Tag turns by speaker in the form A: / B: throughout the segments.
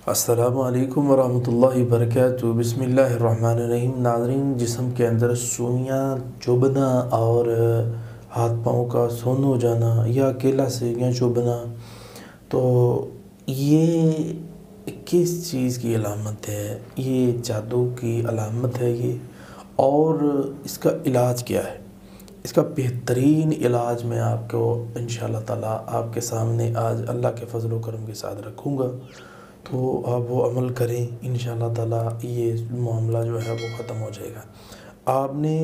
A: السلام علیکم ورحمۃ اللہ وبرکاتہ۔ بسم اللہ الرحمن الرحیم۔ ناظرین، جسم کے اندر سوئیاں چبھنا اور ہاتھ پاؤں کا سن ہو جانا یا اکیلا سوئیاں چبھنا، تو یہ کس چیز کی علامت ہے؟ یہ جادو کی علامت ہے یہ، اور اس کا علاج کیا ہے؟ اس کا بہترین علاج میں آپ کو انشاءاللہ تعالیٰ آپ کے سامنے آج اللہ کے فضل و کرم کے ساتھ رکھوں گا، تو آپ وہ عمل کریں، انشاءاللہ تعالیٰ یہ معاملہ جو ہے وہ ختم ہو جائے گا۔ آپ نے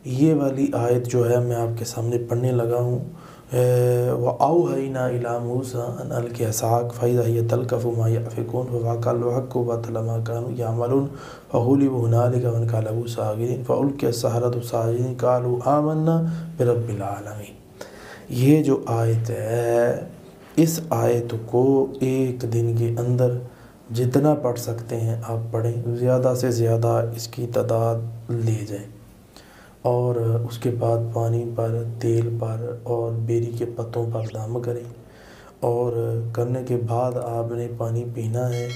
A: یہ والی آیت جو ہے میں آپ کے سامنے پڑھنے لگا ہوں، وَأَوْحَيْنَا إِلَىٰ مُوسَىٰ أَنْ أَلْقِ عَصَاكَ فَإِذَا هِيَ تَلْقَفُ مَا يَأْفِكُونَ فَوَقَعَ الْحَقُّ وَبَطَلَ مَا كَانُوا يَعْمَلُونَ فَغُلِبُوا هُنَالِكَ وَانقَلَبُوا صَاغِرِينَ فَأُلْقِيَ السَّحَرَةُ سَاجِدِينَ قَالُوا آمَنَّا بِرَبِّ الْعَالَمِينَ۔ یہ جو آیت ہے، اس آیت کو ایک دن کے اندر جتنا پڑھ سکتے ہیں آپ پڑھیں، زیادہ سے زیادہ اس کی تعداد لے جائیں، اور اس کے بعد پانی پر، تیل پر اور بیری کے پتوں پر دم کریں، اور کرنے کے بعد آپ نے پانی پینا ہے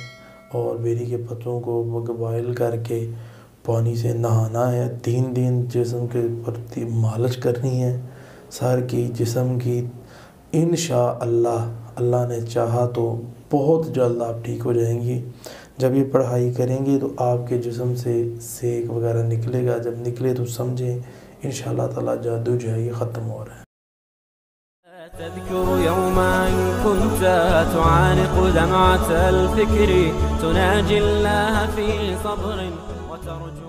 A: اور بیری کے پتوں کو بوائل کر کے پانی سے نہانا ہے۔ 3 دن جسم کے اوپر مالش کرنی ہے، سر کی، جسم کی۔ انشاءاللہ اللہ نے چاہا تو بہت جلد آپ ٹھیک ہو جائیں گی۔ جب یہ پڑھائی کریں گے تو آپ کے جسم سے سیک وغیرہ نکلے گا، جب نکلے تو سمجھیں انشاءاللہ تعالیٰ جادو جو ہے یہ ختم ہو رہا ہے۔
B: تذكر يوما كنت تعانق دمعة الفكر تناجي الله في صبر وترجو